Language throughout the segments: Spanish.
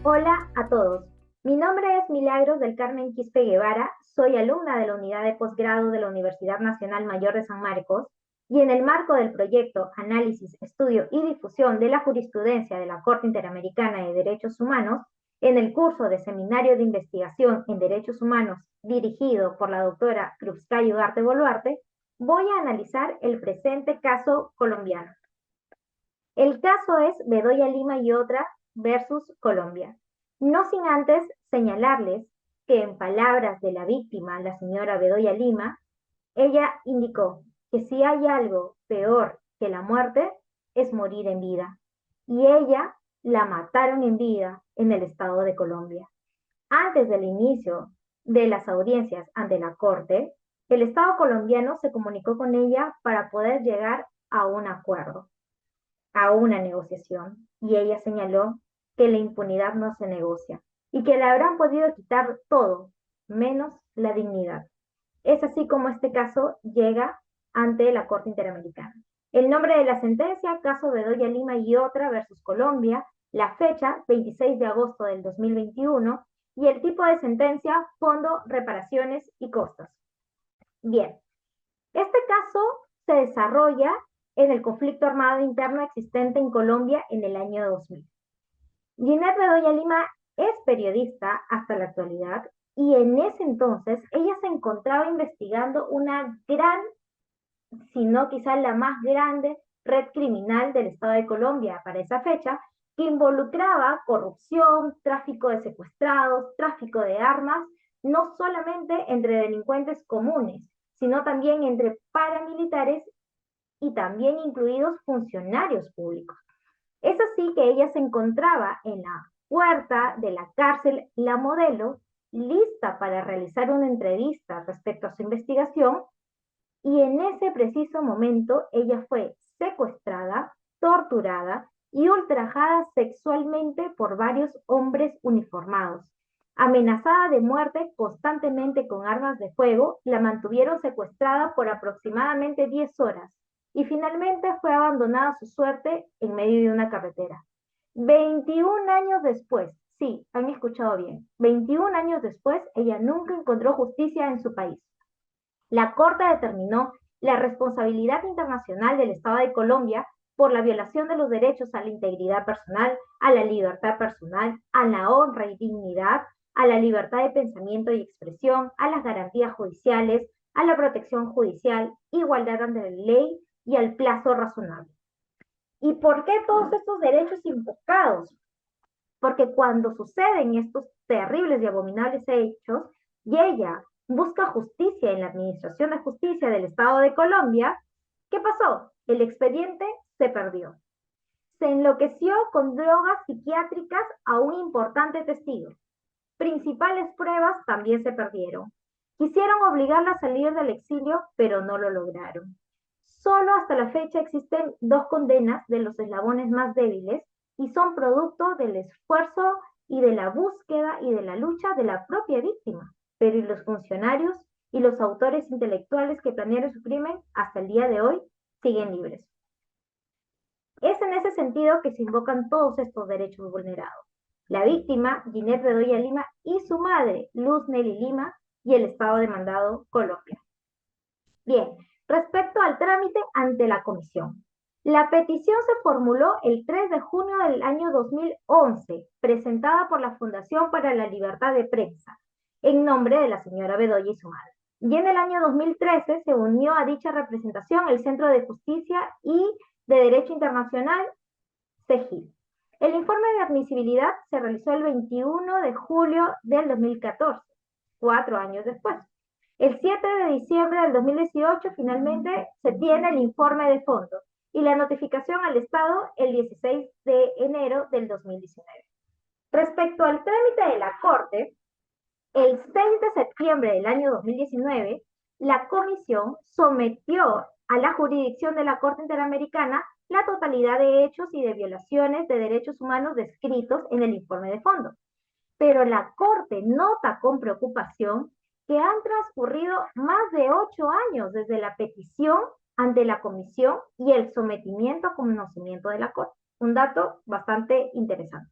Hola a todos. Mi nombre es Milagros del Carmen Quispe Guevara. Soy alumna de la unidad de posgrado de la Universidad Nacional Mayor de San Marcos y en el marco del proyecto Análisis, Estudio y Difusión de la Jurisprudencia de la Corte Interamericana de Derechos Humanos, en el curso de Seminario de Investigación en Derechos Humanos dirigido por la doctora Cruzcay Ugarte Boluarte, voy a analizar el presente caso colombiano. El caso es Bedoya Lima y otra versus Colombia. No sin antes señalarles que en palabras de la víctima, la señora Bedoya Lima, ella indicó que si hay algo peor que la muerte es morir en vida. Y ella la mataron en vida en el estado de Colombia. Antes del inicio de las audiencias ante la corte, el estado colombiano se comunicó con ella para poder llegar a un acuerdo, a una negociación, y ella señaló que la impunidad no se negocia y que le habrán podido quitar todo, menos la dignidad. Es así como este caso llega ante la Corte Interamericana. El nombre de la sentencia, caso Bedoya Lima y otra versus Colombia, la fecha, 26 de agosto del 2021, y el tipo de sentencia, fondo, reparaciones y costos. Bien, este caso se desarrolla en el conflicto armado interno existente en Colombia en el año 2000. Ginette Bedoya Lima es periodista hasta la actualidad y en ese entonces ella se encontraba investigando una gran, si no quizás la más grande red criminal del Estado de Colombia para esa fecha, que involucraba corrupción, tráfico de secuestrados, tráfico de armas, no solamente entre delincuentes comunes, sino también entre paramilitares y también incluidos funcionarios públicos. Es así que ella se encontraba en la puerta de la cárcel La Modelo, lista para realizar una entrevista respecto a su investigación, y en ese preciso momento ella fue secuestrada, torturada y ultrajada sexualmente por varios hombres uniformados. Amenazada de muerte constantemente con armas de fuego, la mantuvieron secuestrada por aproximadamente 10 horas y finalmente fue abandonada a su suerte en medio de una carretera. 21 años después, sí, han escuchado bien, 21 años después, ella nunca encontró justicia en su país. La Corte determinó la responsabilidad internacional del Estado de Colombia por la violación de los derechos a la integridad personal, a la libertad personal, a la honra y dignidad, a la libertad de pensamiento y expresión, a las garantías judiciales, a la protección judicial, igualdad ante la ley y al plazo razonable. ¿Y por qué todos estos derechos invocados? Porque cuando suceden estos terribles y abominables hechos, y ella busca justicia en la Administración de Justicia del Estado de Colombia, ¿qué pasó? El expediente se perdió. Se enloqueció con drogas psiquiátricas a un importante testigo. Principales pruebas también se perdieron. Quisieron obligarla a salir del exilio, pero no lo lograron. Solo hasta la fecha existen dos condenas de los eslabones más débiles y son producto del esfuerzo y de la búsqueda y de la lucha de la propia víctima. Pero ¿y los funcionarios y los autores intelectuales que planearon su crimen hasta el día de hoy siguen libres? Es en ese sentido que se invocan todos estos derechos vulnerados. La víctima, Ginette Bedoya Lima, y su madre, Luz Nelly Lima, y el Estado demandado, Colombia. Bien, respecto al trámite ante la comisión. La petición se formuló el 3 de junio del año 2011, presentada por la Fundación para la Libertad de Prensa, en nombre de la señora Bedoya y su madre. Y en el año 2013 se unió a dicha representación el Centro de Justicia y de Derecho Internacional, CEGIL. El informe de admisibilidad se realizó el 21 de julio del 2014, 4 años después. El 7 de diciembre del 2018 finalmente se tiene el informe de fondo y la notificación al Estado el 16 de enero del 2019. Respecto al trámite de la Corte, el 6 de septiembre del año 2019, la Comisión sometió a la jurisdicción de la Corte Interamericana la totalidad de hechos y de violaciones de derechos humanos descritos en el informe de fondo. Pero la Corte nota con preocupación que han transcurrido más de 8 años desde la petición ante la Comisión y el sometimiento a conocimiento de la Corte. Un dato bastante interesante.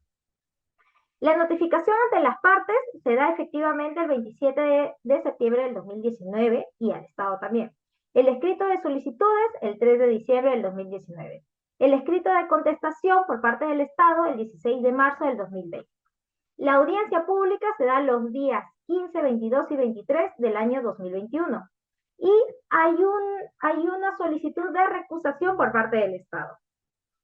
La notificación ante las partes se da efectivamente el 27 de septiembre del 2019 y al Estado también. El escrito de solicitudes el 3 de diciembre del 2019. El escrito de contestación por parte del Estado el 16 de marzo del 2020. La audiencia pública se da los días 15, 22 y 23 del año 2021. Y hay una solicitud de recusación por parte del Estado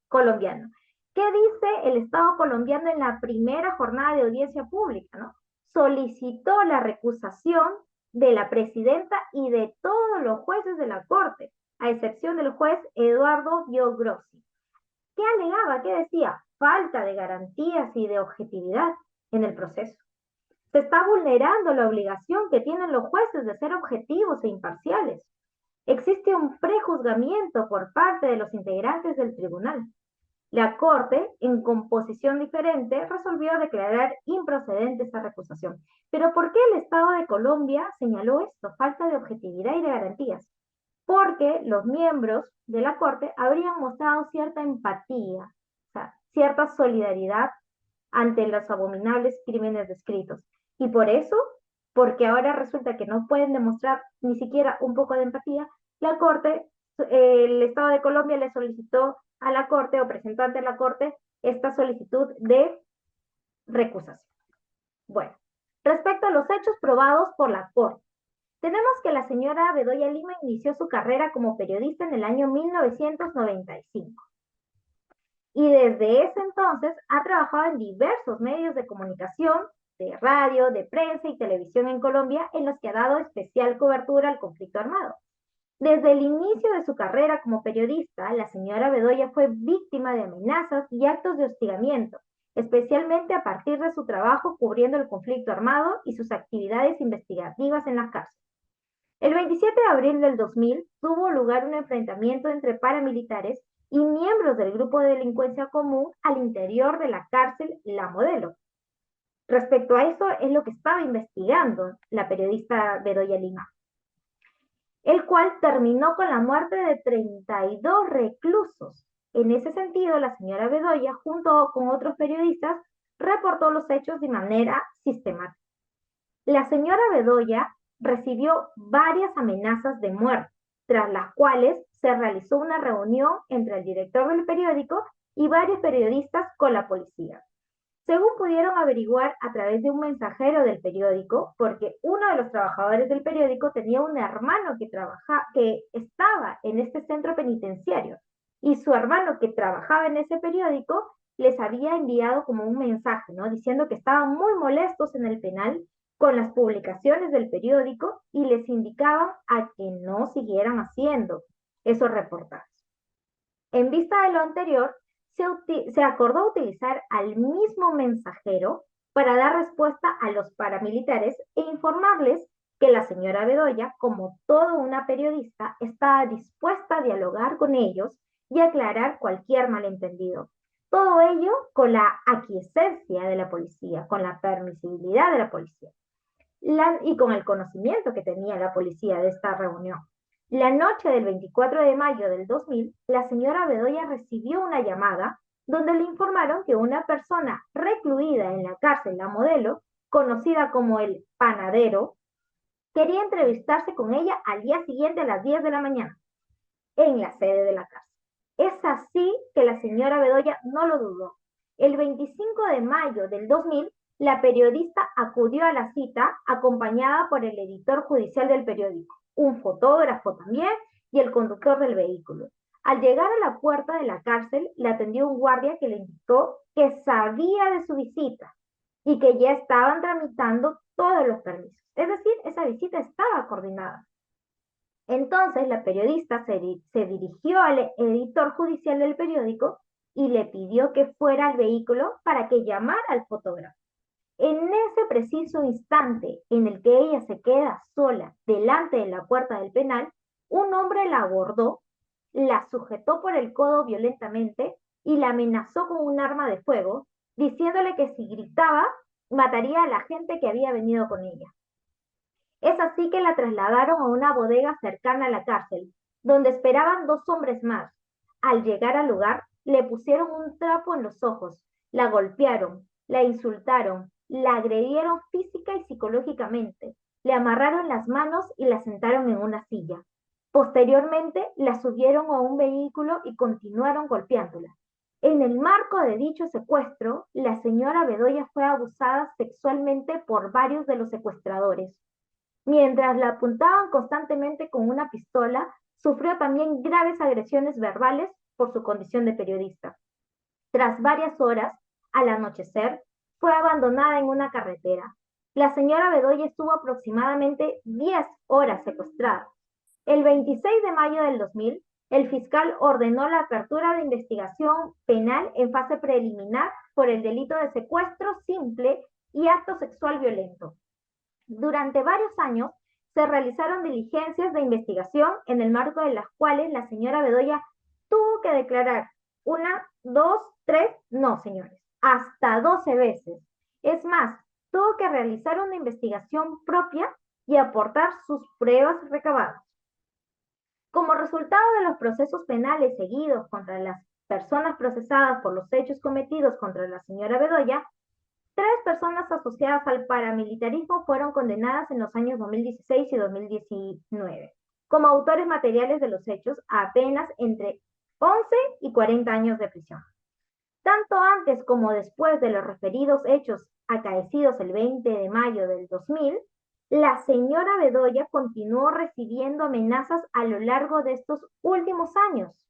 colombiano. ¿Qué dice el Estado colombiano en la primera jornada de audiencia pública? ¿No? Solicitó la recusación de la presidenta y de todos los jueces de la Corte, a excepción del juez Eduardo Biogrossi. ¿Qué alegaba? ¿Qué decía? Falta de garantías y de objetividad en el proceso. Se está vulnerando la obligación que tienen los jueces de ser objetivos e imparciales. Existe un prejuzgamiento por parte de los integrantes del tribunal. La Corte, en composición diferente, resolvió declarar improcedente esta recusación. ¿Pero por qué el Estado de Colombia señaló esto? Falta de objetividad y de garantías. Porque los miembros de la Corte habrían mostrado cierta empatía, o sea, cierta solidaridad ante los abominables crímenes descritos. Y por eso, porque ahora resulta que no pueden demostrar ni siquiera un poco de empatía, la Corte, el Estado de Colombia le solicitó a la Corte o presentó ante la Corte esta solicitud de recusación. Bueno, respecto a los hechos probados por la Corte, tenemos que la señora Bedoya Lima inició su carrera como periodista en el año 1995 y desde ese entonces ha trabajado en diversos medios de comunicación, de radio, de prensa y televisión en Colombia, en los que ha dado especial cobertura al conflicto armado. Desde el inicio de su carrera como periodista, la señora Bedoya fue víctima de amenazas y actos de hostigamiento, especialmente a partir de su trabajo cubriendo el conflicto armado y sus actividades investigativas en las cárceles. El 27 de abril del 2000 tuvo lugar un enfrentamiento entre paramilitares y miembros del grupo de delincuencia común al interior de la cárcel La Modelo. Respecto a eso es lo que estaba investigando la periodista Bedoya Lima, el cual terminó con la muerte de 32 reclusos. En ese sentido, la señora Bedoya, junto con otros periodistas, reportó los hechos de manera sistemática. La señora Bedoya recibió varias amenazas de muerte, tras las cuales se realizó una reunión entre el director del periódico y varios periodistas con la policía. Según pudieron averiguar a través de un mensajero del periódico, porque uno de los trabajadores del periódico tenía un hermano que estaba en este centro penitenciario, y su hermano que trabajaba en ese periódico les había enviado como un mensaje, ¿no? Diciendo que estaban muy molestos en el penal con las publicaciones del periódico y les indicaban a que no siguieran haciendo esos reportajes. En vista de lo anterior, se acordó utilizar al mismo mensajero para dar respuesta a los paramilitares e informarles que la señora Bedoya, como toda una periodista, estaba dispuesta a dialogar con ellos y aclarar cualquier malentendido. Todo ello con la aquiescencia de la policía, con la permisibilidad de la policía y con el conocimiento que tenía la policía de esta reunión. La noche del 24 de mayo del 2000, la señora Bedoya recibió una llamada donde le informaron que una persona recluida en la cárcel La Modelo, conocida como el panadero, quería entrevistarse con ella al día siguiente a las 10 de la mañana en la sede de la cárcel. Es así que la señora Bedoya no lo dudó. El 25 de mayo del 2000, la periodista acudió a la cita acompañada por el editor judicial del periódico, un fotógrafo también y el conductor del vehículo. Al llegar a la puerta de la cárcel, le atendió un guardia que le indicó que sabía de su visita y que ya estaban tramitando todos los permisos. Es decir, esa visita estaba coordinada. Entonces la periodista se dirigió al editor judicial del periódico y le pidió que fuera al vehículo para que llamara al fotógrafo. En ese preciso instante en el que ella se queda sola delante de la puerta del penal, un hombre la abordó, la sujetó por el codo violentamente y la amenazó con un arma de fuego, diciéndole que si gritaba, mataría a la gente que había venido con ella. Es así que la trasladaron a una bodega cercana a la cárcel, donde esperaban dos hombres más. Al llegar al lugar, le pusieron un trapo en los ojos, la golpearon, La insultaron, la agredieron física y psicológicamente, le amarraron las manos y la sentaron en una silla. Posteriormente, la subieron a un vehículo y continuaron golpeándola. En el marco de dicho secuestro, la señora Bedoya fue abusada sexualmente por varios de los secuestradores. Mientras la apuntaban constantemente con una pistola, sufrió también graves agresiones verbales por su condición de periodista. Tras varias horas, al anochecer, fue abandonada en una carretera. La señora Bedoya estuvo aproximadamente 10 horas secuestrada. El 26 de mayo del 2000, el fiscal ordenó la apertura de investigación penal en fase preliminar por el delito de secuestro simple y acto sexual violento. Durante varios años se realizaron diligencias de investigación en el marco de las cuales la señora Bedoya tuvo que declarar una, dos, tres, no señores, hasta 12 veces. Es más, tuvo que realizar una investigación propia y aportar sus pruebas recabadas. Como resultado de los procesos penales seguidos contra las personas procesadas por los hechos cometidos contra la señora Bedoya, 3 personas asociadas al paramilitarismo fueron condenadas en los años 2016 y 2019 como autores materiales de los hechos a penas entre 11 y 40 años de prisión. Tanto antes como después de los referidos hechos acaecidos el 20 de mayo del 2000, la señora Bedoya continuó recibiendo amenazas a lo largo de estos últimos años,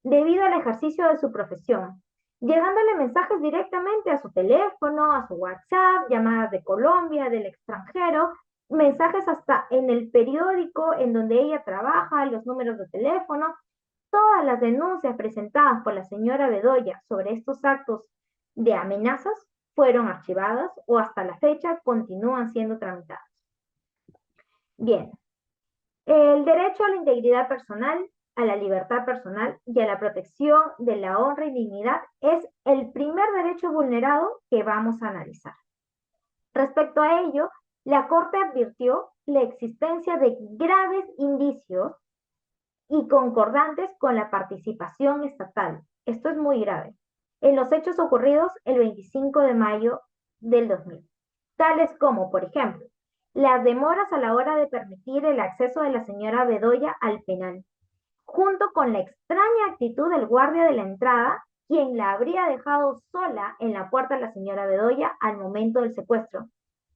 debido al ejercicio de su profesión, llegándole mensajes directamente a su teléfono, a su WhatsApp, llamadas de Colombia, del extranjero, mensajes hasta en el periódico en donde ella trabaja, los números de teléfono. Todas las denuncias presentadas por la señora Bedoya sobre estos actos de amenazas fueron archivadas o hasta la fecha continúan siendo tramitadas. Bien, el derecho a la integridad personal, a la libertad personal y a la protección de la honra y dignidad es el primer derecho vulnerado que vamos a analizar. Respecto a ello, la Corte advirtió la existencia de graves indicios y concordantes con la participación estatal. Esto es muy grave. En los hechos ocurridos el 25 de mayo del 2000, tales como, por ejemplo, las demoras a la hora de permitir el acceso de la señora Bedoya al penal, junto con la extraña actitud del guardia de la entrada, quien la habría dejado sola en la puerta de la señora Bedoya al momento del secuestro,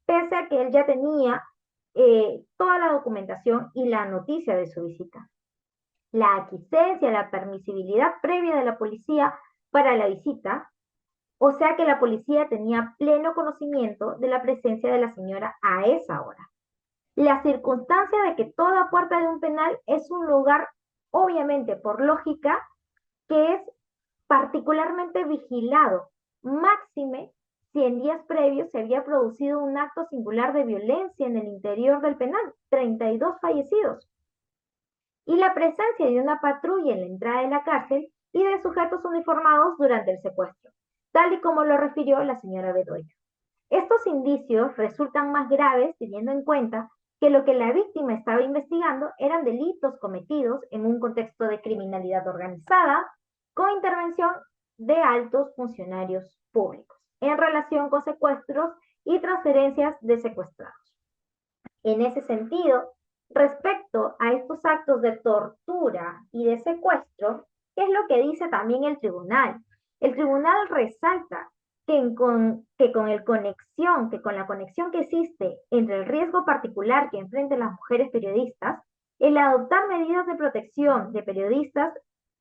pese a que él ya tenía toda la documentación y la noticia de su visita. La aquiescencia, la permisibilidad previa de la policía para la visita, o sea que la policía tenía pleno conocimiento de la presencia de la señora a esa hora. La circunstancia de que toda puerta de un penal es un lugar, obviamente por lógica, que es particularmente vigilado, máxime si en días previos se había producido un acto singular de violencia en el interior del penal, 32 fallecidos, y la presencia de una patrulla en la entrada de la cárcel y de sujetos uniformados durante el secuestro, tal y como lo refirió la señora Bedoya. Estos indicios resultan más graves teniendo en cuenta que lo que la víctima estaba investigando eran delitos cometidos en un contexto de criminalidad organizada con intervención de altos funcionarios públicos en relación con secuestros y transferencias de secuestrados. En ese sentido, respecto a estos actos de tortura y de secuestro, ¿qué es lo que dice también el tribunal? El tribunal resalta que con la conexión que existe entre el riesgo particular que enfrentan las mujeres periodistas, el adoptar medidas de protección de periodistas,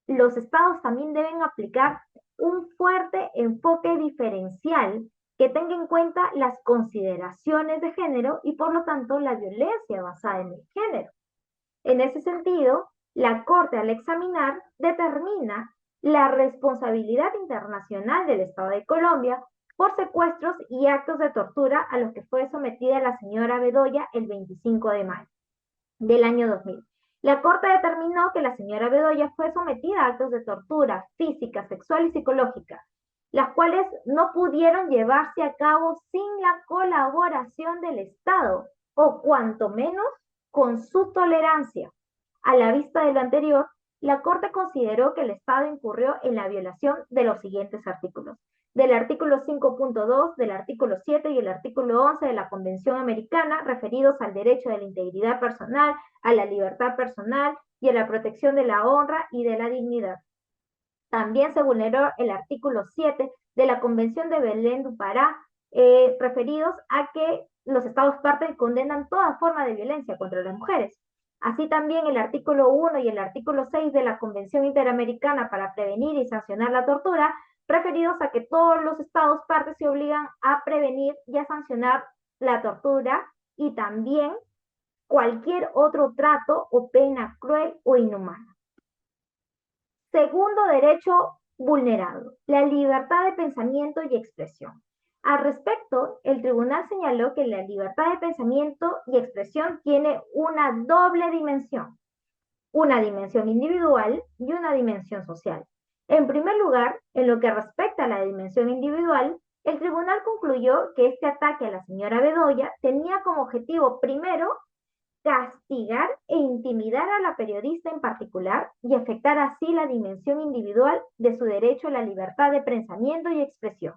los estados también deben aplicar un fuerte enfoque diferencial que tenga en cuenta las consideraciones de género y por lo tanto la violencia basada en el género. En ese sentido, la Corte al examinar determina la responsabilidad internacional del Estado de Colombia por secuestros y actos de tortura a los que fue sometida la señora Bedoya el 25 de mayo del año 2000. La Corte determinó que la señora Bedoya fue sometida a actos de tortura física, sexual y psicológica, las cuales no pudieron llevarse a cabo sin la colaboración del Estado, o cuanto menos con su tolerancia. A la vista de lo anterior, la Corte consideró que el Estado incurrió en la violación de los siguientes artículos. del artículo 5.2, del artículo 7 y el artículo 11 de la Convención Americana, referidos al derecho de la integridad personal, a la libertad personal y a la protección de la honra y de la dignidad. También se vulneró el artículo 7 de la Convención de Belén do Pará, referidos a que los Estados partes condenan toda forma de violencia contra las mujeres. Así también el artículo 1 y el artículo 6 de la Convención Interamericana para prevenir y sancionar la tortura, referidos a que todos los Estados partes se obligan a prevenir y a sancionar la tortura y también cualquier otro trato o pena cruel o inhumana. Segundo derecho vulnerado, la libertad de pensamiento y expresión. Al respecto, el tribunal señaló que la libertad de pensamiento y expresión tiene una doble dimensión, una dimensión individual y una dimensión social. En primer lugar, en lo que respecta a la dimensión individual, el tribunal concluyó que este ataque a la señora Bedoya tenía como objetivo, primero, castigar e intimidar a la periodista en particular y afectar así la dimensión individual de su derecho a la libertad de pensamiento y expresión.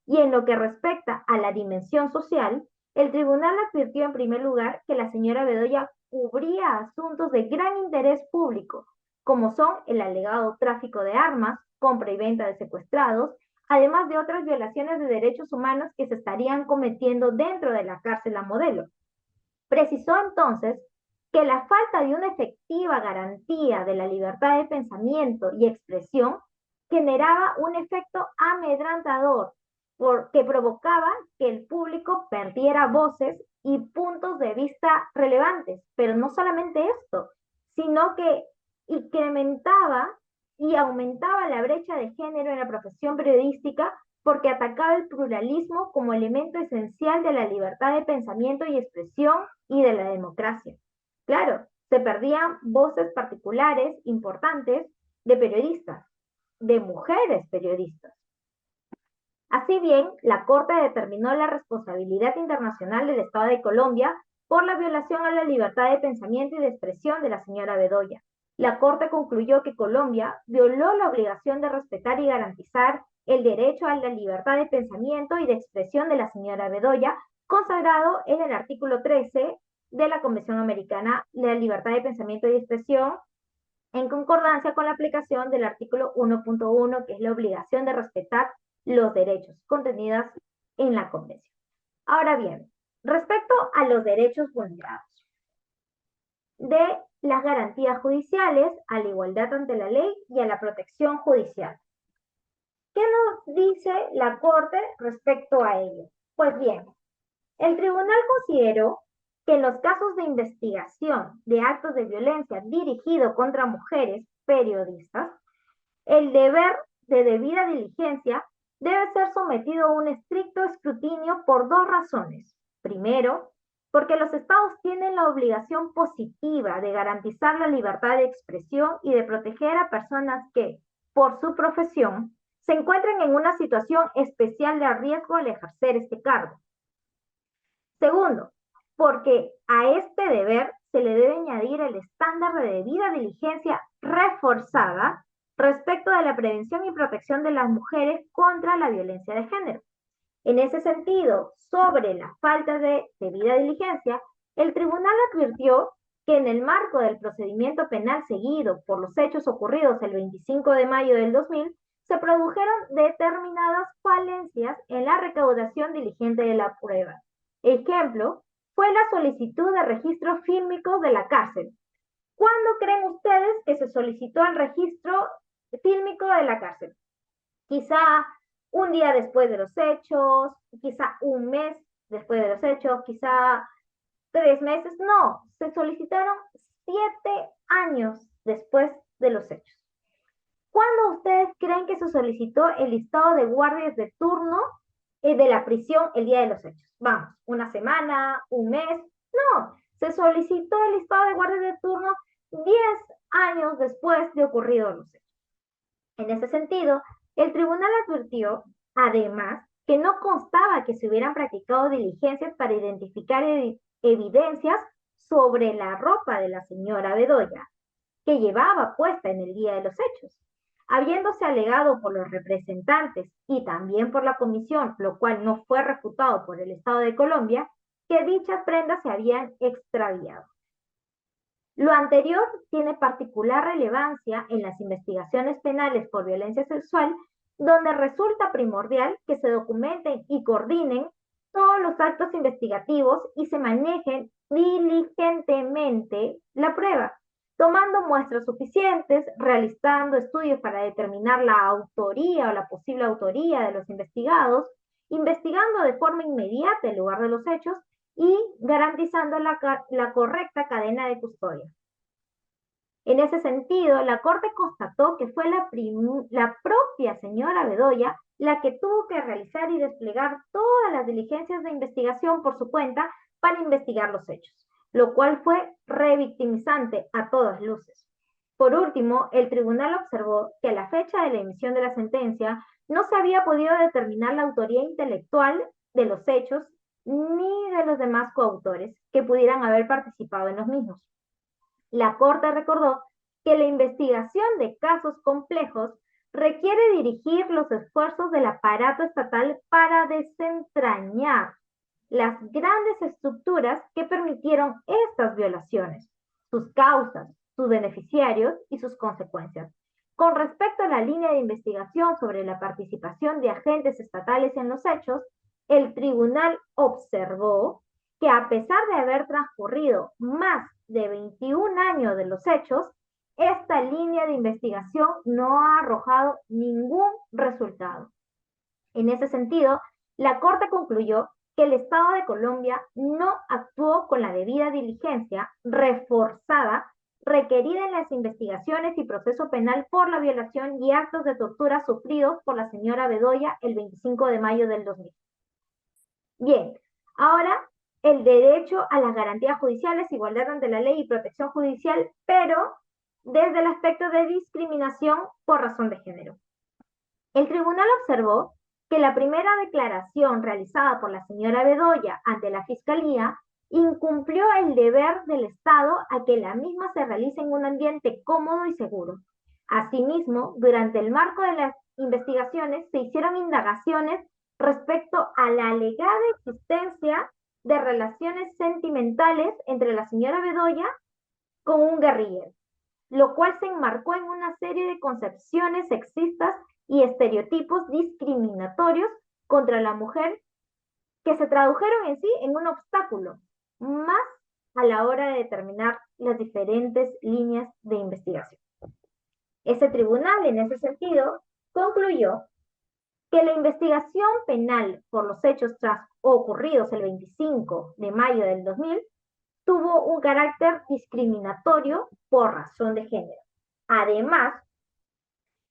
Y en lo que respecta a la dimensión social, el tribunal advirtió en primer lugar que la señora Bedoya cubría asuntos de gran interés público, como son el alegado tráfico de armas, compra y venta de secuestrados, además de otras violaciones de derechos humanos que se estarían cometiendo dentro de la cárcel a modelo. Precisó entonces que la falta de una efectiva garantía de la libertad de pensamiento y expresión generaba un efecto amedrentador que provocaba que el público perdiera voces y puntos de vista relevantes. Pero no solamente esto, sino que incrementaba y aumentaba la brecha de género en la profesión periodística porque atacaba el pluralismo como elemento esencial de la libertad de pensamiento y expresión y de la democracia. Claro, se perdían voces particulares importantes de periodistas, de mujeres periodistas. Así bien, la Corte determinó la responsabilidad internacional del Estado de Colombia por la violación a la libertad de pensamiento y de expresión de la señora Bedoya. La Corte concluyó que Colombia violó la obligación de respetar y garantizar el derecho a la libertad de pensamiento y de expresión de la señora Bedoya, consagrado en el artículo 13 de la Convención Americana de la Libertad de Pensamiento y Expresión, en concordancia con la aplicación del artículo 1.1, que es la obligación de respetar los derechos contenidos en la Convención. Ahora bien, respecto a los derechos vulnerados, de las garantías judiciales, a la igualdad ante la ley y a la protección judicial. ¿Qué nos dice la Corte respecto a ello? Pues bien, el tribunal consideró que en los casos de investigación de actos de violencia dirigido contra mujeres periodistas, el deber de debida diligencia debe ser sometido a un estricto escrutinio por dos razones. Primero, porque los estados tienen la obligación positiva de garantizar la libertad de expresión y de proteger a personas que, por su profesión, se encuentren en una situación especial de riesgo al ejercer este cargo. Segundo, porque a este deber se le debe añadir el estándar de debida diligencia reforzada respecto de la prevención y protección de las mujeres contra la violencia de género. En ese sentido, sobre la falta de debida diligencia, el tribunal advirtió que en el marco del procedimiento penal seguido por los hechos ocurridos el 25 de mayo del 2000, se produjeron determinadas falencias en la recaudación diligente de la prueba. Ejemplo, fue la solicitud de registro fílmico de la cárcel. ¿Cuándo creen ustedes que se solicitó el registro fílmico de la cárcel? Quizá un día después de los hechos, quizá un mes después de los hechos, quizá 3 meses. No, se solicitaron 7 años después de los hechos. ¿Cuándo ustedes creen que se solicitó el listado de guardias de turno de la prisión el día de los hechos? Vamos, una semana, un mes. No, se solicitó el listado de guardias de turno 10 años después de ocurridos los hechos. En ese sentido, el tribunal advirtió, además, que no constaba que se hubieran practicado diligencias para identificar evidencias sobre la ropa de la señora Bedoya, que llevaba puesta en el día de los hechos. habiéndose alegado por los representantes y también por la comisión, lo cual no fue refutado por el Estado de Colombia, que dichas prendas se habían extraviado. Lo anterior tiene particular relevancia en las investigaciones penales por violencia sexual, donde resulta primordial que se documenten y coordinen todos los actos investigativos y se manejen diligentemente la prueba, tomando muestras suficientes, realizando estudios para determinar la autoría o la posible autoría de los investigados, investigando de forma inmediata el lugar de los hechos y garantizando la correcta cadena de custodia. En ese sentido, la Corte constató que fue la propia señora Bedoya la que tuvo que realizar y desplegar todas las diligencias de investigación por su cuenta para investigar los hechos, lo cual fue revictimizante a todas luces. Por último, el tribunal observó que a la fecha de la emisión de la sentencia no se había podido determinar la autoría intelectual de los hechos ni de los demás coautores que pudieran haber participado en los mismos. La Corte recordó que la investigación de casos complejos requiere dirigir los esfuerzos del aparato estatal para desentrañar las grandes estructuras que permitieron estas violaciones, sus causas, sus beneficiarios y sus consecuencias. Con respecto a la línea de investigación sobre la participación de agentes estatales en los hechos, el tribunal observó que a pesar de haber transcurrido más de 21 años de los hechos, esta línea de investigación no ha arrojado ningún resultado. En ese sentido, la Corte concluyó que el Estado de Colombia no actuó con la debida diligencia reforzada requerida en las investigaciones y proceso penal por la violación y actos de tortura sufridos por la señora Bedoya el 25 de mayo del 2000. Bien, ahora el derecho a las garantías judiciales, igualdad ante la ley y protección judicial, pero desde el aspecto de discriminación por razón de género. El tribunal observó que la primera declaración realizada por la señora Bedoya ante la Fiscalía incumplió el deber del Estado a que la misma se realice en un ambiente cómodo y seguro. Asimismo, durante el marco de las investigaciones se hicieron indagaciones respecto a la alegada existencia de relaciones sentimentales entre la señora Bedoya con un guerrillero, lo cual se enmarcó en una serie de concepciones sexistas y estereotipos discriminatorios contra la mujer que se tradujeron en sí en un obstáculo más a la hora de determinar las diferentes líneas de investigación. Este tribunal, en ese sentido, concluyó que la investigación penal por los hechos ocurridos el 25 de mayo del 2000 tuvo un carácter discriminatorio por razón de género. Además,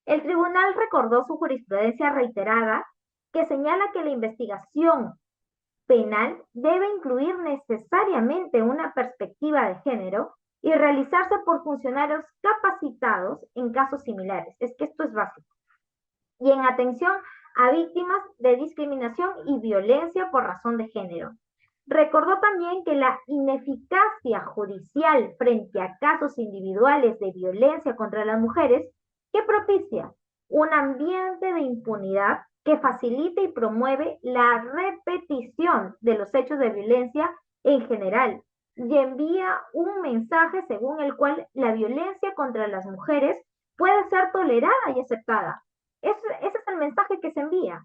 el tribunal recordó su jurisprudencia reiterada que señala que la investigación penal debe incluir necesariamente una perspectiva de género y realizarse por funcionarios capacitados en casos similares. Es que esto es básico. Y en atención a víctimas de discriminación y violencia por razón de género. Recordó también que la ineficacia judicial frente a casos individuales de violencia contra las mujeres que propicia un ambiente de impunidad que facilita y promueve la repetición de los hechos de violencia en general y envía un mensaje según el cual la violencia contra las mujeres puede ser tolerada y aceptada. Ese es el mensaje que se envía,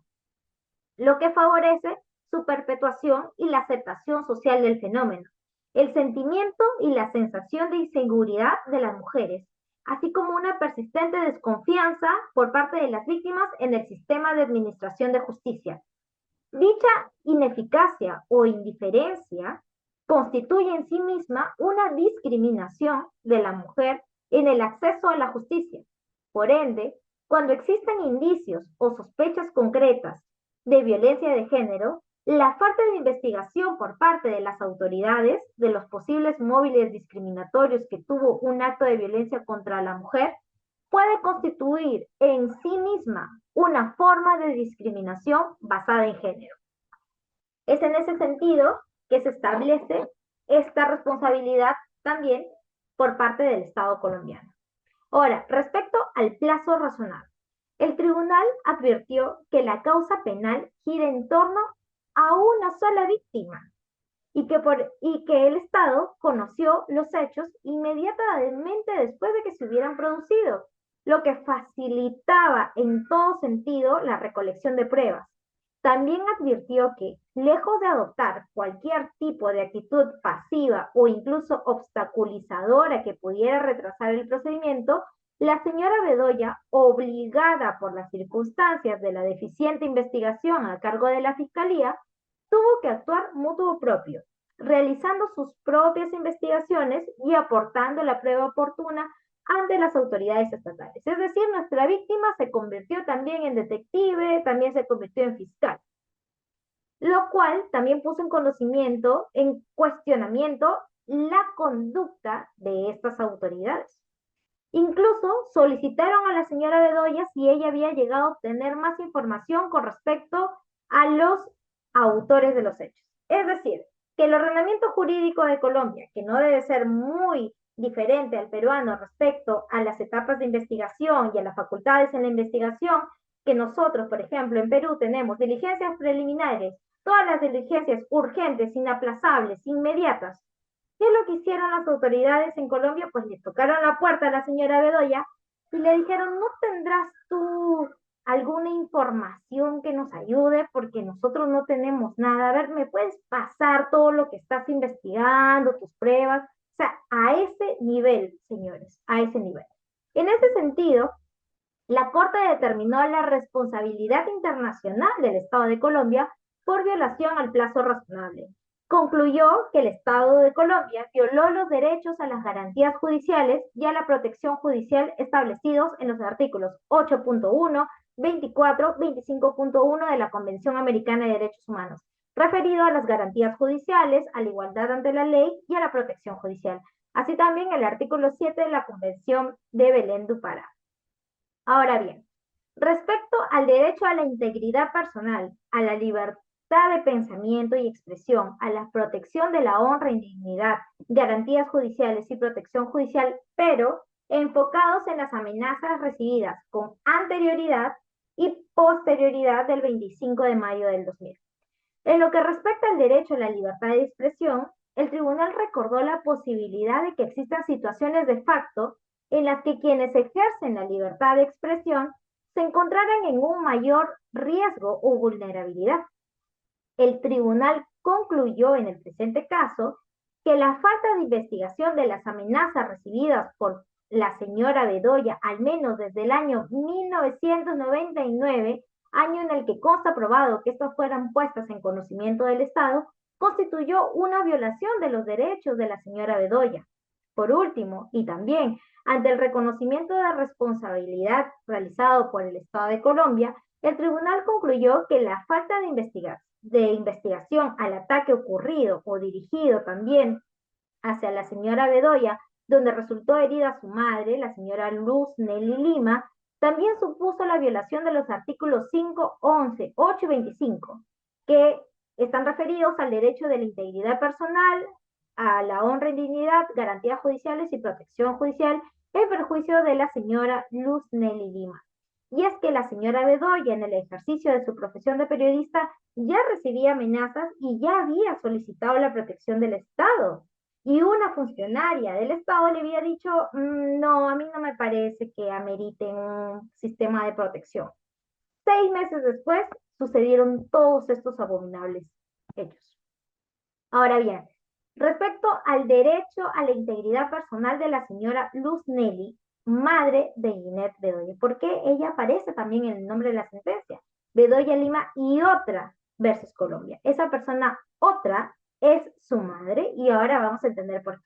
lo que favorece su perpetuación y la aceptación social del fenómeno, el sentimiento y la sensación de inseguridad de las mujeres, así como una persistente desconfianza por parte de las víctimas en el sistema de administración de justicia. Dicha ineficacia o indiferencia constituye en sí misma una discriminación de la mujer en el acceso a la justicia. Por ende, cuando existen indicios o sospechas concretas de violencia de género, la falta de investigación por parte de las autoridades de los posibles móviles discriminatorios que tuvo un acto de violencia contra la mujer puede constituir en sí misma una forma de discriminación basada en género. Es en ese sentido que se establece esta responsabilidad también por parte del Estado colombiano. Ahora, respecto al plazo razonable, el tribunal advirtió que la causa penal gira en torno a una sola víctima y que el Estado conoció los hechos inmediatamente después de que se hubieran producido, lo que facilitaba en todo sentido la recolección de pruebas. También advirtió que, lejos de adoptar cualquier tipo de actitud pasiva o incluso obstaculizadora que pudiera retrasar el procedimiento, la señora Bedoya, obligada por las circunstancias de la deficiente investigación a cargo de la Fiscalía, tuvo que actuar mutuo propio, realizando sus propias investigaciones y aportando la prueba oportuna ante las autoridades estatales. Es decir, nuestra víctima se convirtió también en detective, también se convirtió en fiscal, lo cual también puso en conocimiento, en cuestionamiento, la conducta de estas autoridades. Incluso solicitaron a la señora Bedoya si ella había llegado a obtener más información con respecto a los autores de los hechos. Es decir, que el ordenamiento jurídico de Colombia, que no debe ser muy diferente al peruano respecto a las etapas de investigación y a las facultades en la investigación, que nosotros, por ejemplo, en Perú tenemos diligencias preliminares, todas las diligencias urgentes, inaplazables, inmediatas. ¿Qué es lo que hicieron las autoridades en Colombia? Pues le tocaron la puerta a la señora Bedoya y le dijeron, ¿no tendrás tú alguna información que nos ayude? Porque nosotros no tenemos nada. A ver, ¿me puedes pasar todo lo que estás investigando, tus pruebas? O sea, a ese nivel, señores, a ese nivel. En ese sentido, la Corte determinó la responsabilidad internacional del Estado de Colombia por violación al plazo razonable. Concluyó que el Estado de Colombia violó los derechos a las garantías judiciales y a la protección judicial establecidos en los artículos 8.1, 24, 25.1 de la Convención Americana de Derechos Humanos, referido a las garantías judiciales, a la igualdad ante la ley y a la protección judicial. Así también el artículo 7 de la Convención de Belén do Pará. Ahora bien, respecto al derecho a la integridad personal, a la libertad de pensamiento y expresión, a la protección de la honra y dignidad, garantías judiciales y protección judicial, pero enfocados en las amenazas recibidas con anterioridad y posterioridad del 25 de mayo del 2000. En lo que respecta al derecho a la libertad de expresión, el tribunal recordó la posibilidad de que existan situaciones de facto en las que quienes ejercen la libertad de expresión se encontraran en un mayor riesgo o vulnerabilidad. El tribunal concluyó en el presente caso que la falta de investigación de las amenazas recibidas por la señora Bedoya, al menos desde el año 1999, año en el que consta probado que estas fueran puestas en conocimiento del Estado, constituyó una violación de los derechos de la señora Bedoya. Por último, y también ante el reconocimiento de responsabilidad realizado por el Estado de Colombia, el tribunal concluyó que la falta de investigación al ataque ocurrido o dirigido también hacia la señora Bedoya, donde resultó herida su madre, la señora Luz Nelly Lima, también supuso la violación de los artículos 5, 11, 8 y 25, que están referidos al derecho de la integridad personal, a la honra y dignidad, garantías judiciales y protección judicial en perjuicio de la señora Luz Nelly Lima. Y es que la señora Bedoya, en el ejercicio de su profesión de periodista, ya recibía amenazas y ya había solicitado la protección del Estado. Y una funcionaria del Estado le había dicho, no, a mí no me parece que ameriten un sistema de protección. 6 meses después sucedieron todos estos abominables hechos. Ahora bien, respecto al derecho a la integridad personal de la señora Luz Nelly, madre de Ginette Bedoya, porque ella aparece también en el nombre de la sentencia, Bedoya Lima y otra versus Colombia. Esa persona otra es su madre y ahora vamos a entender por qué.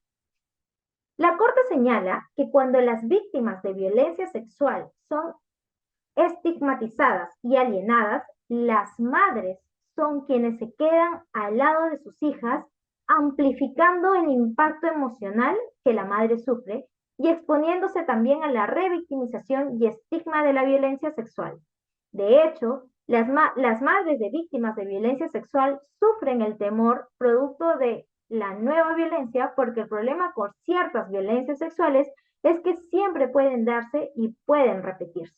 La Corte señala que cuando las víctimas de violencia sexual son estigmatizadas y alienadas, las madres son quienes se quedan al lado de sus hijas, amplificando el impacto emocional que la madre sufre y exponiéndose también a la revictimización y estigma de la violencia sexual. De hecho, las madres de víctimas de violencia sexual sufren el temor producto de la nueva violencia porque el problema con ciertas violencias sexuales es que siempre pueden darse y pueden repetirse.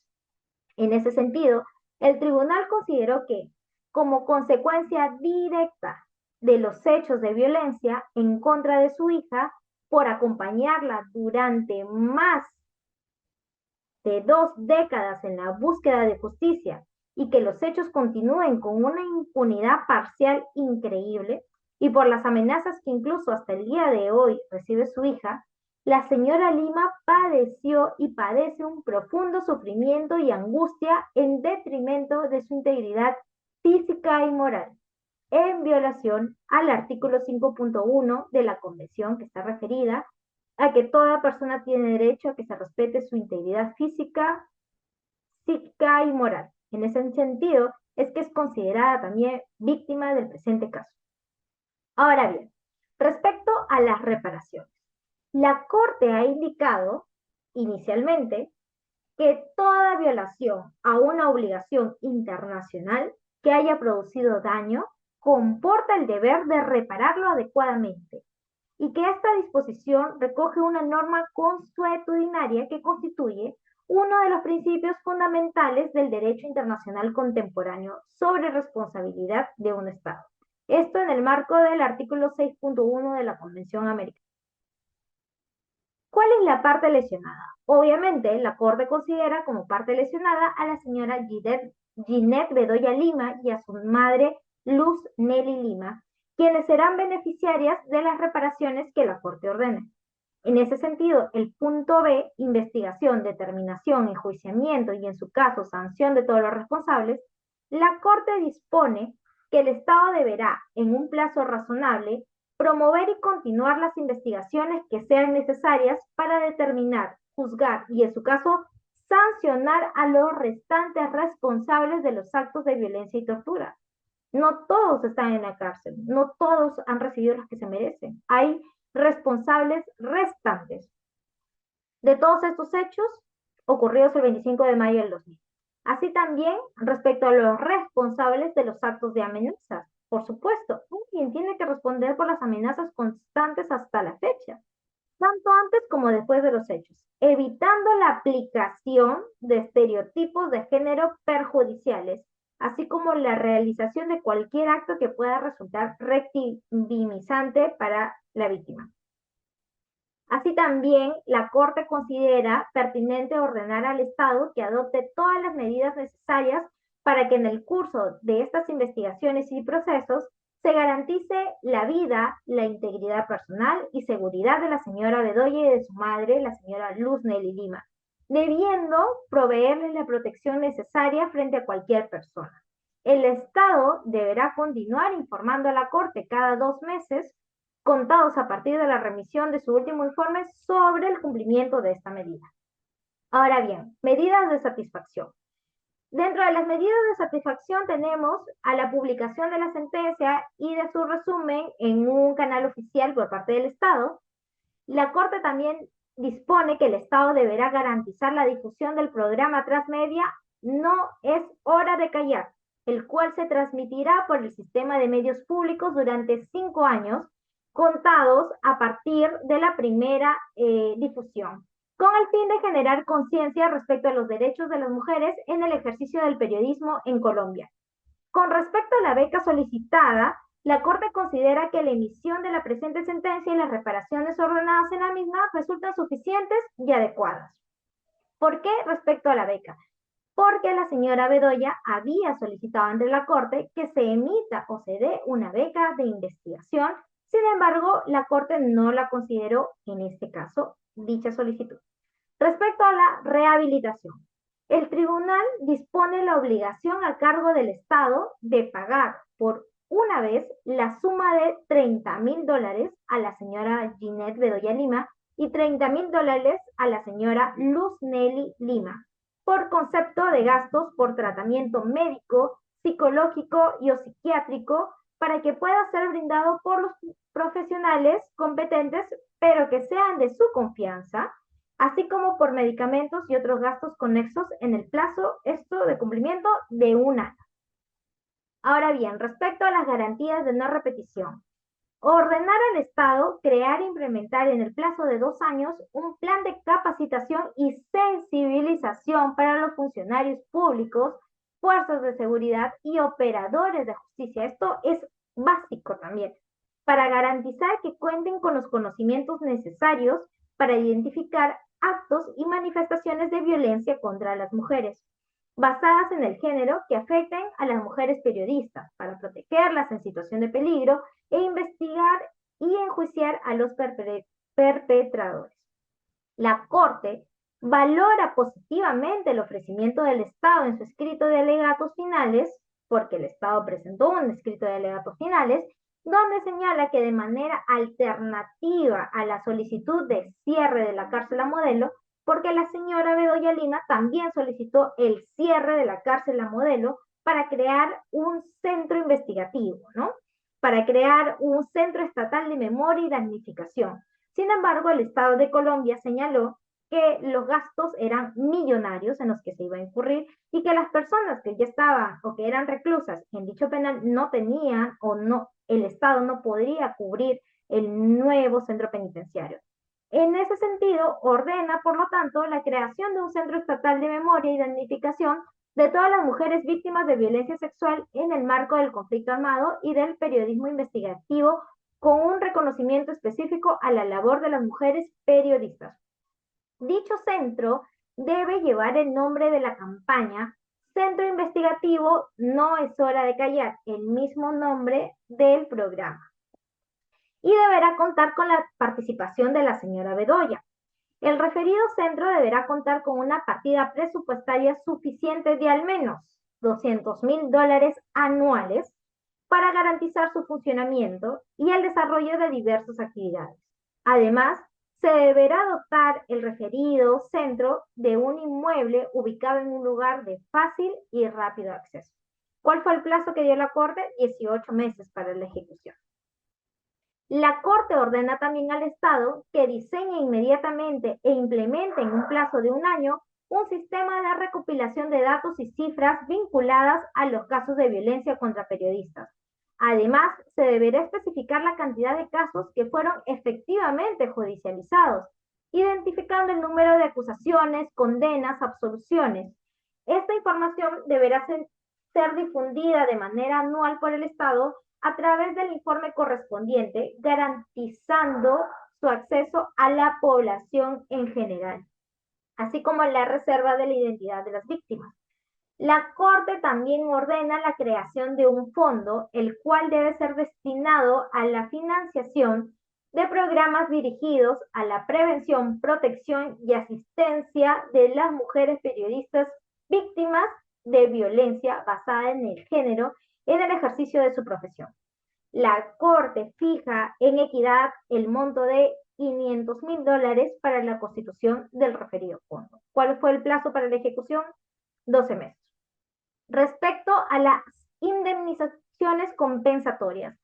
En ese sentido, el tribunal consideró que, como consecuencia directa de los hechos de violencia en contra de su hija, por acompañarla durante más de 2 décadas en la búsqueda de justicia y que los hechos continúen con una impunidad parcial increíble, y por las amenazas que incluso hasta el día de hoy recibe su hija, la señora Lima padeció y padece un profundo sufrimiento y angustia en detrimento de su integridad física y moral, en violación al artículo 5.1 de la Convención que está referida a que toda persona tiene derecho a que se respete su integridad física, psíquica y moral. En ese sentido, es que es considerada también víctima del presente caso. Ahora bien, respecto a las reparaciones, la Corte ha indicado inicialmente que toda violación a una obligación internacional que haya producido daño comporta el deber de repararlo adecuadamente, y que esta disposición recoge una norma consuetudinaria que constituye uno de los principios fundamentales del derecho internacional contemporáneo sobre responsabilidad de un Estado. Esto en el marco del artículo 6.1 de la Convención Americana. ¿Cuál es la parte lesionada? Obviamente, la Corte considera como parte lesionada a la señora Ginette Bedoya Lima y a su madre Luz Nelly Lima, quienes serán beneficiarias de las reparaciones que la Corte ordene. En ese sentido, el punto B, investigación, determinación, enjuiciamiento y, en su caso, sanción de todos los responsables, la Corte dispone que el Estado deberá, en un plazo razonable, promover y continuar las investigaciones que sean necesarias para determinar, juzgar y, en su caso, sancionar a los restantes responsables de los actos de violencia y tortura. No todos están en la cárcel, no todos han recibido los que se merecen. Hay responsables restantes de todos estos hechos ocurridos el 25 de mayo del 2000. Así también respecto a los responsables de los actos de amenazas. Por supuesto, alguien tiene que responder por las amenazas constantes hasta la fecha, tanto antes como después de los hechos, evitando la aplicación de estereotipos de género perjudiciales, así como la realización de cualquier acto que pueda resultar revictimizante para la víctima. Así también, la Corte considera pertinente ordenar al Estado que adopte todas las medidas necesarias para que en el curso de estas investigaciones y procesos se garantice la vida, la integridad personal y seguridad de la señora Bedoya y de su madre, la señora Luz Nelly Lima, debiendo proveerles la protección necesaria frente a cualquier persona. El Estado deberá continuar informando a la Corte cada 2 meses, contados a partir de la remisión de su último informe, sobre el cumplimiento de esta medida. Ahora bien, medidas de satisfacción. Dentro de las medidas de satisfacción tenemos a la publicación de la sentencia y de su resumen en un canal oficial por parte del Estado. La Corte también dispone que el Estado deberá garantizar la difusión del programa Transmedia No es hora de callar, el cual se transmitirá por el sistema de medios públicos durante 5 años, contados a partir de la primera difusión, con el fin de generar conciencia respecto a los derechos de las mujeres en el ejercicio del periodismo en Colombia. Con respecto a la beca solicitada, la Corte considera que la emisión de la presente sentencia y las reparaciones ordenadas en la misma resultan suficientes y adecuadas. ¿Por qué respecto a la beca? Porque la señora Bedoya había solicitado ante la Corte que se emita o se dé una beca de investigación. Sin embargo, la Corte no la consideró en este caso dicha solicitud. Respecto a la rehabilitación, el tribunal dispone la obligación a cargo del Estado de pagar por una vez la suma de $30,000 a la señora Ginette Bedoya Lima y $30,000 a la señora Luz Nelly Lima, por concepto de gastos por tratamiento médico, psicológico y o psiquiátrico, para que pueda ser brindado por los profesionales competentes, pero que sean de su confianza, así como por medicamentos y otros gastos conexos en el plazo de cumplimiento de 1 año. Ahora bien, respecto a las garantías de no repetición, Ordenar al Estado crear e implementar en el plazo de 2 años un plan de capacitación y sensibilización para los funcionarios públicos, fuerzas de seguridad y operadores de justicia. Esto es básico también, para garantizar que cuenten con los conocimientos necesarios para identificar actos y manifestaciones de violencia contra las mujeres, basadas en el género que afecten a las mujeres periodistas, para protegerlas en situación de peligro e investigar y enjuiciar a los perpetradores. La Corte valora positivamente el ofrecimiento del Estado en su escrito de alegatos finales, porque el Estado presentó un escrito de alegatos finales, donde señala que de manera alternativa a la solicitud de cierre de la cárcel a modelo, porque la señora Bedoya Lima también solicitó el cierre de la cárcel a modelo para crear un centro investigativo, ¿no? Para crear un centro estatal de memoria y damnificación. Sin embargo, el Estado de Colombia señaló que los gastos eran millonarios en los que se iba a incurrir y que las personas que ya estaban o que eran reclusas en dicho penal no tenían o no, el Estado no podría cubrir el nuevo centro penitenciario. En ese sentido, ordena, por lo tanto, la creación de un centro estatal de memoria y damnificación de todas las mujeres víctimas de violencia sexual en el marco del conflicto armado y del periodismo investigativo, con un reconocimiento específico a la labor de las mujeres periodistas. Dicho centro debe llevar el nombre de la campaña Centro Investigativo No es Hora de Callar, el mismo nombre del programa. Y deberá contar con la participación de la señora Bedoya. El referido centro deberá contar con una partida presupuestaria suficiente de al menos $200,000 anuales para garantizar su funcionamiento y el desarrollo de diversas actividades. Además, se deberá dotar el referido centro de un inmueble ubicado en un lugar de fácil y rápido acceso. ¿Cuál fue el plazo que dio la Corte? 18 meses para la ejecución. La Corte ordena también al Estado que diseñe inmediatamente e implemente en un plazo de 1 año un sistema de recopilación de datos y cifras vinculadas a los casos de violencia contra periodistas. Además, se deberá especificar la cantidad de casos que fueron efectivamente judicializados, identificando el número de acusaciones, condenas, absoluciones. Esta información deberá ser difundida de manera anual por el Estado a través del informe correspondiente, garantizando su acceso a la población en general, así como la reserva de la identidad de las víctimas. La Corte también ordena la creación de un fondo, el cual debe ser destinado a la financiación de programas dirigidos a la prevención, protección y asistencia de las mujeres periodistas víctimas de violencia basada en el género en el ejercicio de su profesión. La Corte fija en equidad el monto de $500,000 para la constitución del referido fondo. ¿Cuál fue el plazo para la ejecución? 12 meses. Respecto a las indemnizaciones compensatorias,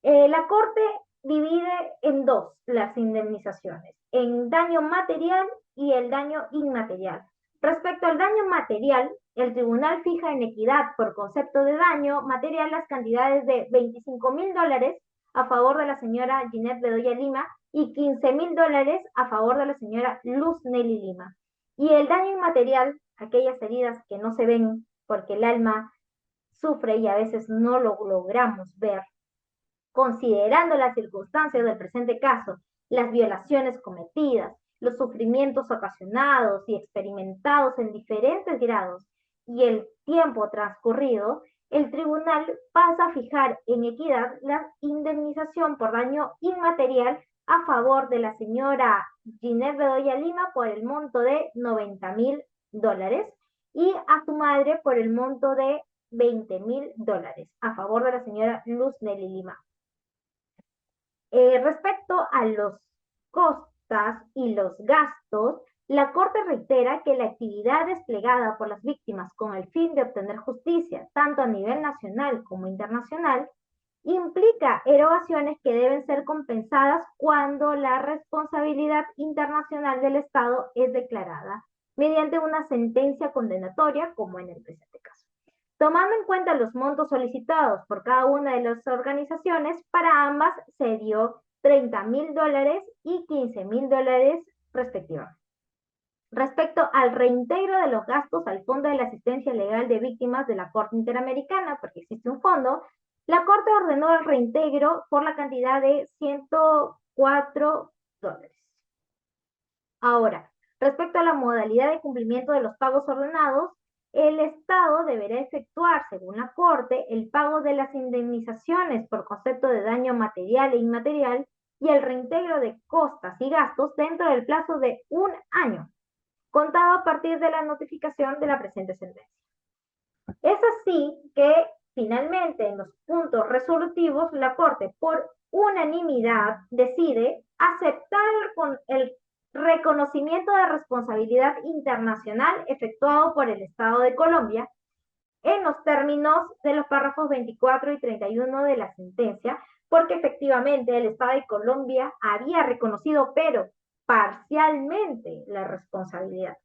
la Corte divide en dos las indemnizaciones, en daño material y el daño inmaterial. Respecto al daño material, el tribunal fija en equidad por concepto de daño material las cantidades de $25,000 a favor de la señora Ginette Bedoya Lima y $15,000 a favor de la señora Luz Nelly Lima. Y el daño inmaterial, aquellas heridas que no se ven porque el alma sufre y a veces no lo logramos ver, considerando las circunstancias del presente caso, las violaciones cometidas, los sufrimientos ocasionados y experimentados en diferentes grados y el tiempo transcurrido, el tribunal pasa a fijar en equidad la indemnización por daño inmaterial a favor de la señora Ginette Bedoya Lima por el monto de $90,000 y a su madre por el monto de $20,000 a favor de la señora Luz Nelly Lima. Respecto a los costas y los gastos, la Corte reitera que la actividad desplegada por las víctimas con el fin de obtener justicia, tanto a nivel nacional como internacional, implica erogaciones que deben ser compensadas cuando la responsabilidad internacional del Estado es declarada mediante una sentencia condenatoria, como en el presente caso. Tomando en cuenta los montos solicitados por cada una de las organizaciones, para ambas se dio $30,000 y $15,000 respectivamente. Respecto al reintegro de los gastos al Fondo de la Asistencia Legal de Víctimas de la Corte Interamericana, porque existe un fondo, la Corte ordenó el reintegro por la cantidad de $104. Ahora, respecto a la modalidad de cumplimiento de los pagos ordenados, el Estado deberá efectuar, según la Corte, el pago de las indemnizaciones por concepto de daño material e inmaterial y el reintegro de costas y gastos dentro del plazo de un año, contado a partir de la notificación de la presente sentencia. Es así que, finalmente, en los puntos resolutivos, la Corte, por unanimidad, decide aceptar el reconocimiento de responsabilidad internacional efectuado por el Estado de Colombia en los términos de los párrafos 24 y 31 de la sentencia, porque efectivamente el Estado de Colombia había reconocido, pero parcialmente, la responsabilidad.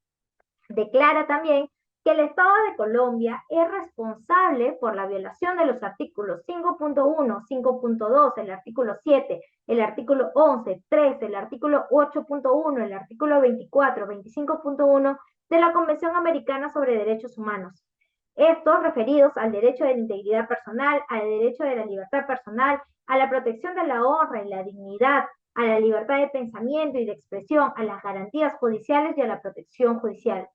Declara también que el Estado de Colombia es responsable por la violación de los artículos 5.1, 5.2, el artículo 7, el artículo 11, 13, el artículo 8.1, el artículo 24, 25.1 de la Convención Americana sobre Derechos Humanos. Estos referidos al derecho de la integridad personal, al derecho de la libertad personal, a la protección de la honra y la dignidad, a la libertad de pensamiento y de expresión, a las garantías judiciales y a la protección judicial,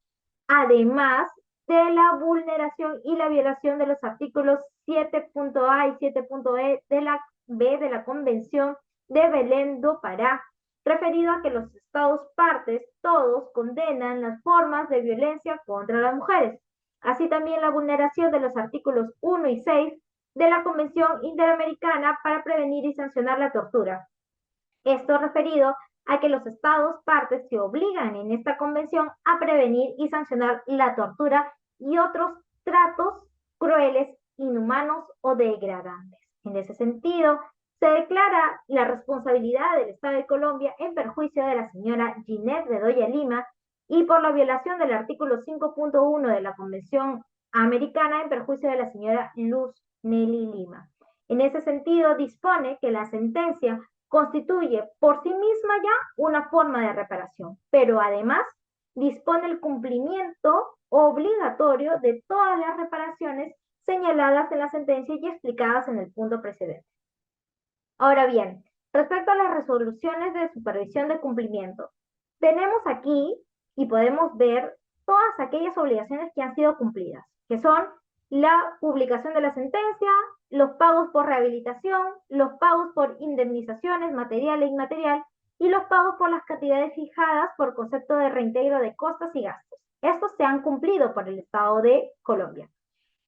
además de la vulneración y la violación de los artículos 7.a y 7.e de la B de la Convención de Belén do Pará, referido a que los Estados partes todos condenan las formas de violencia contra las mujeres, así también la vulneración de los artículos 1 y 6 de la Convención Interamericana para prevenir y sancionar la tortura. Esto referido a que los Estados partes se obligan en esta convención a prevenir y sancionar la tortura y otros tratos crueles, inhumanos o degradantes. En ese sentido, se declara la responsabilidad del Estado de Colombia en perjuicio de la señora Ginette Bedoya Lima y por la violación del artículo 5.1 de la Convención Americana en perjuicio de la señora Luz Nelly Lima. En ese sentido, dispone que la sentencia constituye por sí misma ya una forma de reparación, pero además dispone el cumplimiento obligatorio de todas las reparaciones señaladas en la sentencia y explicadas en el punto precedente. Ahora bien, respecto a las resoluciones de supervisión de cumplimiento, tenemos aquí y podemos ver todas aquellas obligaciones que han sido cumplidas, que son la publicación de la sentencia, los pagos por rehabilitación, los pagos por indemnizaciones material e inmaterial y los pagos por las cantidades fijadas por concepto de reintegro de costas y gastos. Estos se han cumplido por el Estado de Colombia.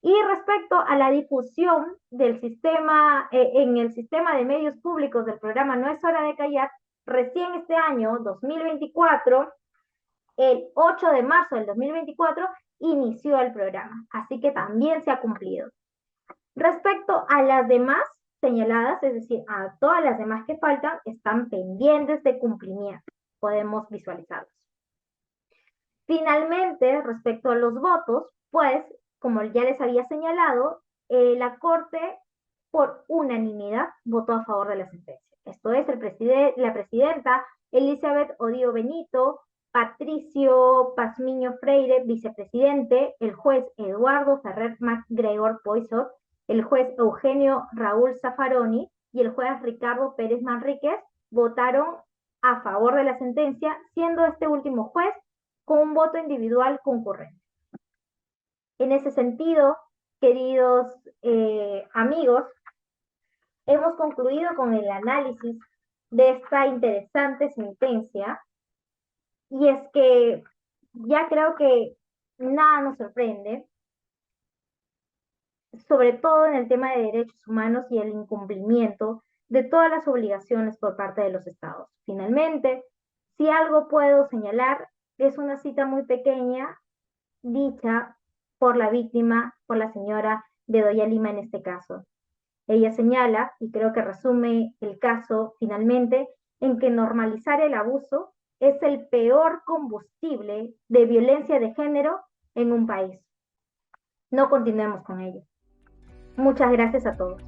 Y respecto a la difusión del sistema, en el sistema de medios públicos del programa No es hora de callar, recién este año, 2024, el 8 de marzo del 2024, inició el programa, así que también se ha cumplido. Respecto a las demás señaladas, es decir, a todas las demás que faltan, están pendientes de cumplimiento. Podemos visualizarlos. Finalmente, respecto a los votos, pues, como ya les había señalado, la Corte, por unanimidad, votó a favor de la sentencia. Esto es, la presidenta Elizabeth Odío Benito, Patricio Pazmiño Freire, vicepresidente, el juez Eduardo Ferrer MacGregor Poisot, el juez Eugenio Raúl Zaffaroni y el juez Ricardo Pérez Manríquez votaron a favor de la sentencia, siendo este último juez con un voto individual concurrente. En ese sentido, queridos amigos, hemos concluido con el análisis de esta interesante sentencia, y es que ya creo que nada nos sorprende, sobre todo en el tema de derechos humanos y el incumplimiento de todas las obligaciones por parte de los estados. Finalmente, si algo puedo señalar, es una cita muy pequeña dicha por la víctima, por la señora Bedoya Lima en este caso. Ella señala, y creo que resume el caso finalmente, en que normalizar el abuso es el peor combustible de violencia de género en un país. no continuemos con ello. Muchas gracias a todos.